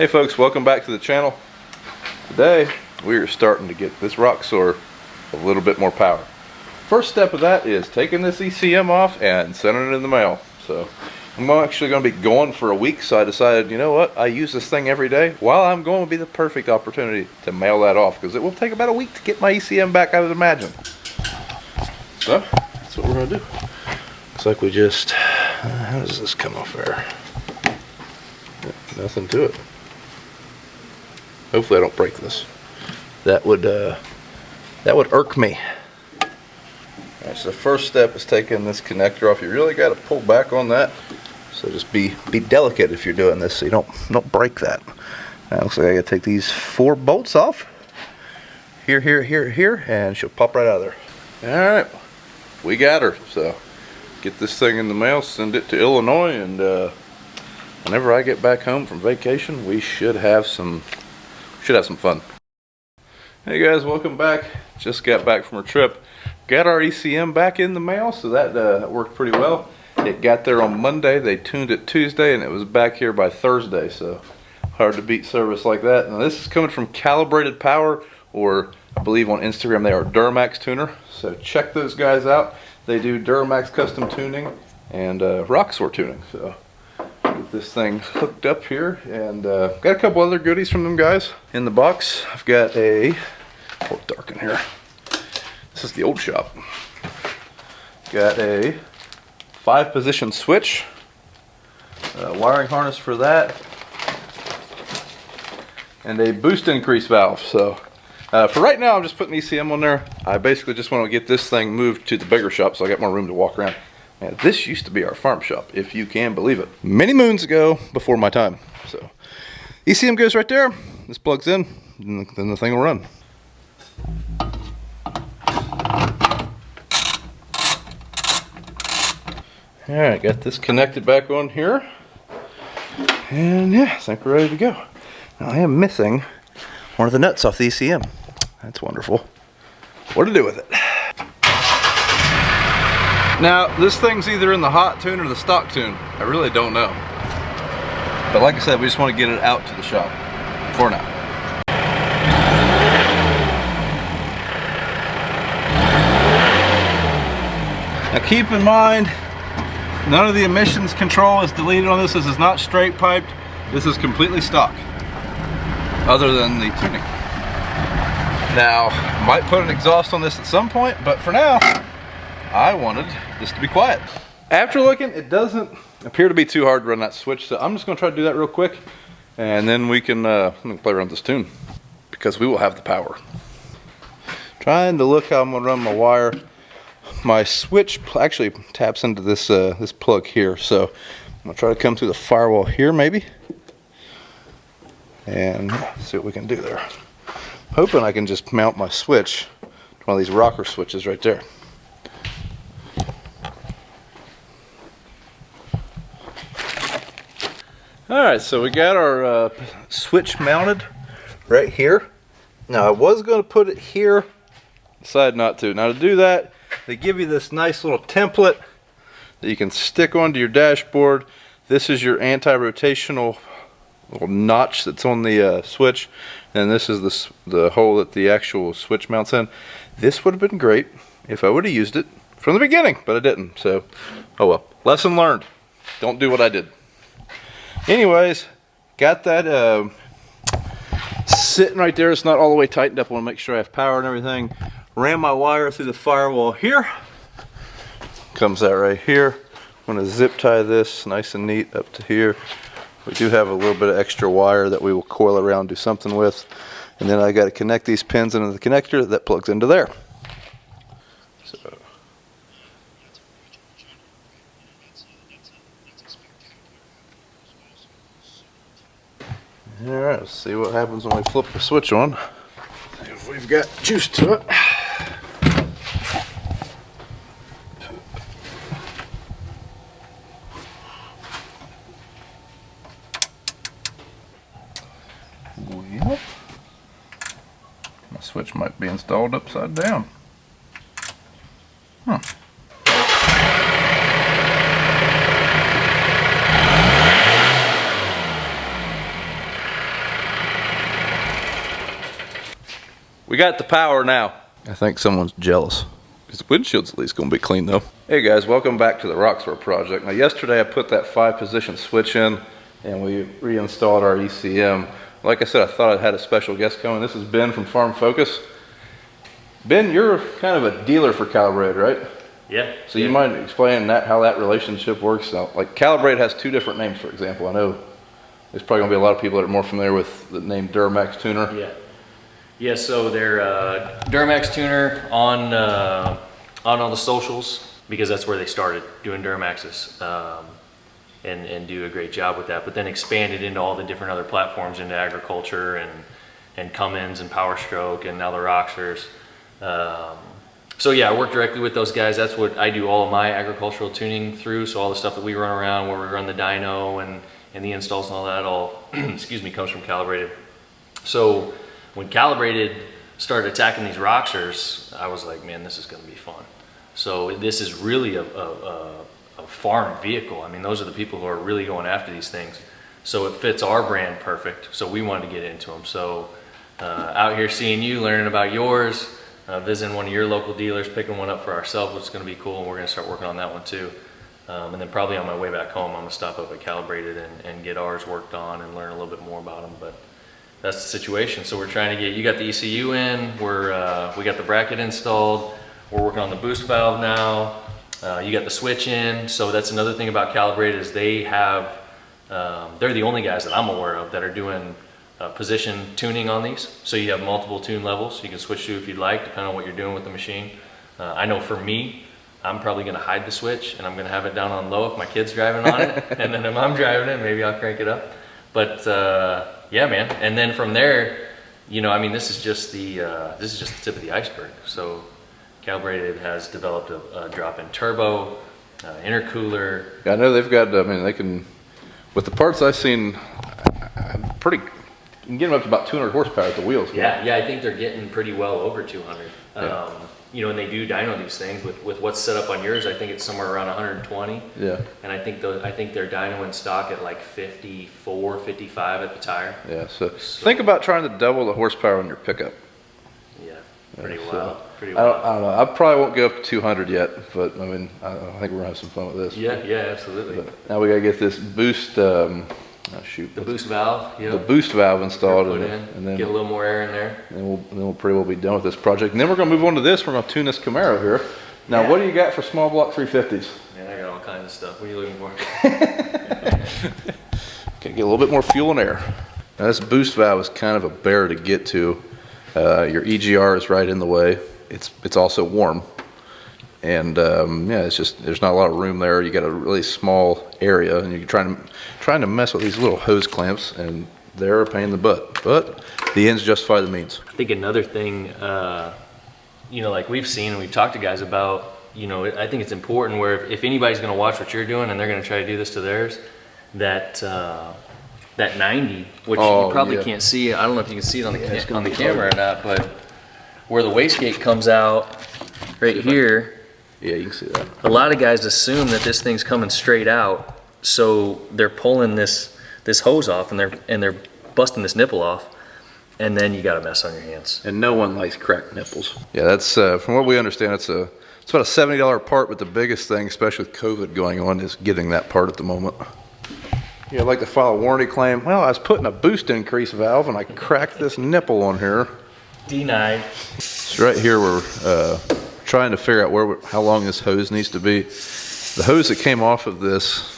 Hey folks, welcome back to the channel. Today we are starting to get this Roxor a little bit more power. First step of that is taking this ECM off and sending it in the mail. So I'm actually going to be going for a week, so I decided, you know what, I use this thing every day. While I'm going, would be the perfect opportunity to mail that off, because it will take about a week to get my ECM back, I would imagine. So that's what we're going to do. Looks like we just, how does this come off there? Nothing to it. Hopefully I don't break this. That would irk me. Alright, so the first step is taking this connector off. You really got to pull back on that. So just be delicate if you're doing this, so you don't break that. Now looks like I got to take these 4 bolts off. Here, and she'll pop right out of there. Alright, we got her. So get this thing in the mail, send it to Illinois, and whenever I get back home from vacation, we should have some fun. Hey guys, welcome back. Just got back from a trip. Got our ECM back in the mail, so that worked pretty well. It got there on Monday. They tuned it Tuesday, and it was back here by Thursday. So hard to beat service like that. Now this is coming from Calibrated Power, or I believe on Instagram they are Duramax Tuner. So check those guys out. They do Duramax custom tuning and Roxor tuning. So get this thing hooked up here, and got a couple other goodies from them guys in the box. I've got a, oh, dark in here. This is the old shop. Got a 5-position switch, wiring harness for that, and a boost increase valve. So for right now, I'm just putting ECM on there. I basically just want to get this thing moved to the bigger shop, so I got more room to walk around. And this used to be our farm shop, if you can believe it. Many moons ago, before my time. So ECM goes right there. This plugs in, and then the thing will run. Alright, got this connected back on here. And yeah, I think we're ready to go. Now I am missing one of the nuts off the ECM. That's wonderful. What to do with it? Now, this thing's either in the hot tune or the stock tune. I really don't know. But like I said, we just want to get it out to the shop for now. Now keep in mind, none of the emissions control is deleted on this. This is not straight piped. This is completely stock, other than the tuning. Now, might put an exhaust on this at some point, but for now, I wanted this to be quiet. After looking, it doesn't appear to be too hard to run that switch, so I'm just going to try to do that real quick, and then we can play around with this tune, because we will have the power. Trying to look how I'm going to run my wire. My switch actually taps into this this plug here, so I'm going to try to come through the firewall here maybe, and see what we can do there. Hoping I can just mount my switch to one of these rocker switches right there. Alright, so we got our switch mounted right here. Now I was going to put it here, decided not to. Now to do that, they give you this nice little template that you can stick onto your dashboard. This is your anti-rotational little notch that's on the switch, and this is the hole that the actual switch mounts in. This would have been great if I would have used it from the beginning, but I didn't. So, oh well. Lesson learned. Don't do what I did. Anyways, got that sitting right there. It's not all the way tightened up. I want to make sure I have power and everything. Ran my wire through the firewall here. Comes out right here. I'm going to zip tie this nice and neat up to here. We do have a little bit of extra wire that we will coil around, do something with. And then I got to connect these pins into the connector that plugs into there. So. Alright, let's see what happens when we flip the switch on. See if we've got juice to it. Well, my switch might be installed upside down. Huh. got the power now. I think someone's jealous. The windshield's at least gonna be clean though. Hey guys, welcome back to the Roxor project. Now yesterday I put that 5-position switch in and we reinstalled our ECM. Like I said, I thought I had a special guest coming. This is Ben from Farm Focus. Ben, you're kind of a dealer for Calibrated, right? Yeah. So you mind explaining how that relationship works? Now, like Calibrated has 2 different names, for example. I know there's probably gonna be a lot of people that are more familiar with the name Duramax Tuner. Yeah. Yeah, so they're Duramax Tuner on all the socials, because that's where they started doing Duramaxes, and do a great job with that. But then expanded into all the different other platforms, into agriculture and Cummins and Power Stroke and now the Roxors. So yeah, I work directly with those guys. That's what I do all of my agricultural tuning through. So all the stuff that we run around, where we run the dyno and the installs and all that, all excuse me, comes from Calibrated. So when Calibrated started attacking these Roxors, I was like, man, this is going to be fun. So this is really a farm vehicle. I mean, those are the people who are really going after these things. So it fits our brand perfect. So we wanted to get into them. So out here seeing you, learning about yours, visiting one of your local dealers, picking one up for ourselves, which is going to be cool. And we're going to start working on that one too. And then probably on my way back home, I'm going to stop up at Calibrated and get ours worked on and learn a little bit more about them. But that's the situation. So we're trying to get, you got the ECU in, we got the bracket installed, we're working on the boost valve now, you got the switch in. So that's another thing about Calibrated is they have, they're the only guys that I'm aware of that are doing position tuning on these. So you have multiple tune levels you can switch to if you'd like, depending on what you're doing with the machine. I know for me, I'm probably gonna hide the switch and I'm gonna have it down on low if my kid's driving on it. And then if I'm driving it, maybe I'll crank it up. But yeah, man. And then from there, you know, I mean, this is just the tip of the iceberg. So Calibrated has developed a drop-in turbo, intercooler. Yeah, I know they've got, I mean, they can, with the parts I've seen, you can get them up to about 200 horsepower at the wheels. Yeah, yeah, I think they're getting pretty well over 200. Yeah. You know, and they do dyno these things with what's set up on yours. I think it's somewhere around 120. Yeah. And I think they're dyno in stock at like 54, 55 at the tire. Yeah. So think about trying to double the horsepower on your pickup. Yeah. Pretty wild. Pretty wild. I don't know. I probably won't go up to 200 yet, but I mean, I think we're gonna have some fun with this. Yeah. Yeah. Absolutely. But now we gotta get this boost. The boost valve. Yep. The boost valve installed, and then get a little more air in there. And we'll pretty well be done with this project. And then we're gonna move on to this. We're gonna tune this Camaro here. Now, what do you got for small block 350s? Man, I got all kinds of stuff. What are you looking for? Okay, get a little bit more fuel and air. Now, this boost valve is kind of a bear to get to. Your EGR is right in the way. It's also warm. And yeah, it's just, there's not a lot of room there. You got a really small area and you're trying to mess with these little hose clamps, and they're a pain in the butt, but the ends justify the means. I think another thing, you know, like we've seen and we've talked to guys about, you know, I think it's important where if anybody's going to watch what you're doing and they're going to try to do this to theirs, that 90, which you probably can't see. I don't know if you can see it on the camera or not, but where the wastegate comes out right here. Yeah, you can see that. A lot of guys assume that this thing's coming straight out, so they're pulling this hose off and they're busting this nipple off, and then you got a mess on your hands. And no one likes cracked nipples. Yeah, that's from what we understand, it's about a $70 part, but the biggest thing, especially with COVID going on, is getting that part at the moment. Yeah, I'd like to file a warranty claim. Well, I was putting a boost increase valve and I cracked this nipple on here. Denied. So right here we're trying to figure out how long this hose needs to be. The hose that came off of this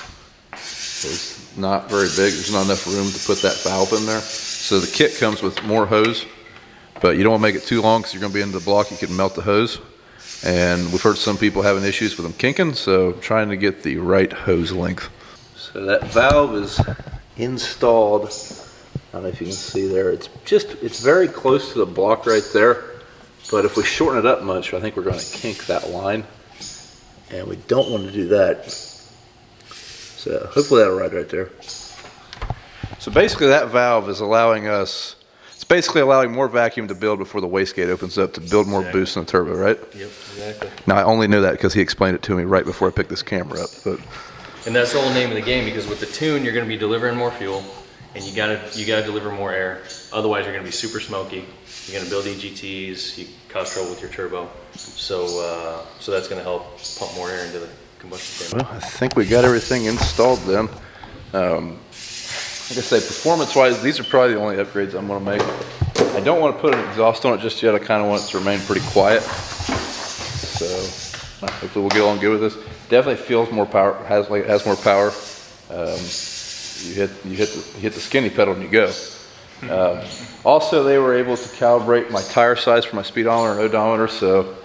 is not very big. There's not enough room to put that valve in there. So the kit comes with more hose, but you don't want to make it too long because you're going to be into the block. You can melt the hose. And we've heard some people having issues with them kinking, so trying to get the right hose length. So that valve is installed. I don't know if you can see there. It's very close to the block right there. But if we shorten it up much, I think we're going to kink that line. And we don't want to do that. So hopefully that'll ride right there. So basically that valve is allowing us, it's basically allowing more vacuum to build before the wastegate opens up to build more boost in the turbo, right? Yep, exactly. Now I only knew that because he explained it to me right before I picked this camera up. But and that's the whole name of the game, because with the tune, you're going to be delivering more fuel. and you gotta deliver more air. Otherwise, you're gonna be super smoky. You're gonna build EGTs. You cause trouble with your turbo. So that's gonna help pump more air into the combustion chamber. Well, I think we got everything installed then. Like I say, performance-wise, these are probably the only upgrades I'm going to make. I don't want to put an exhaust on it just yet. I kind of want it to remain pretty quiet. So hopefully we'll get along good with this. Definitely feels more power. Has more power. You hit the skinny pedal and you go. Also, they were able to calibrate my tire size for my speedometer and odometer. So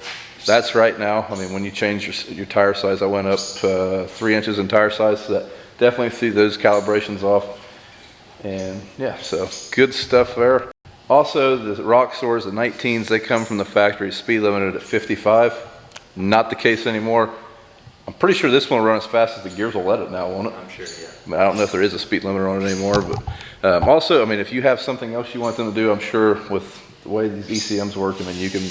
that's right now. I mean, when you change your tire size, I went up 3 inches in tire size. So that definitely threw those calibrations off. And yeah, so good stuff there. Also, the Roxors, the 19s, they come from the factory speed limited at 55. Not the case anymore. I'm pretty sure this one will run as fast as the gears will let it now, won't it? I'm sure, yeah. I mean, I don't know if there is a speed limiter on it anymore, but also, I mean, if you have something else you want them to do, I'm sure with the way these ECMs work, I mean, you can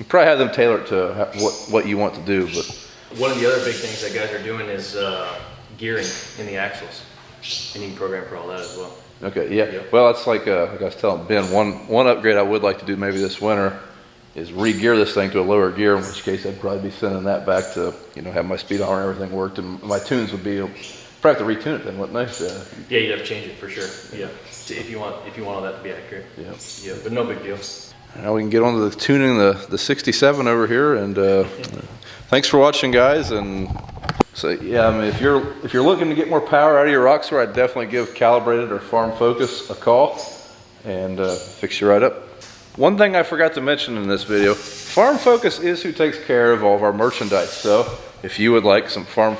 probably have them tailor it to what you want to do. But one of the other big things that guys are doing is gearing in the axles, and you can program for all that as well. Okay, yeah. Well, that's like I was telling Ben, one upgrade I would like to do maybe this winter is re-gear this thing to a lower gear, in which case I'd probably be sending that back to, have my speedometer and everything worked, and my tunes would be, probably have to retune it then, wouldn't they? Yeah, you'd have to change it for sure. Yeah, if you want all that to be accurate. Yeah. Yeah, but no big deal. Now we can get on to the tuning the 67 over here, and thanks for watching, guys. And so yeah, I mean, if you're looking to get more power out of your Roxor, I'd definitely give Calibrated or Farm Focus a call and fix you right up. One thing I forgot to mention in this video, Farm Focus is who takes care of all of our merchandise. So if you would like some Farm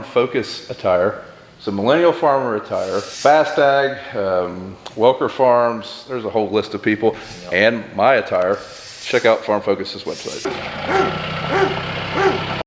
Focus attire, some Millennial Farmer attire, Fast Ag, Welker Farms, there's a whole list of people, and my attire, check out Farm Focus's website.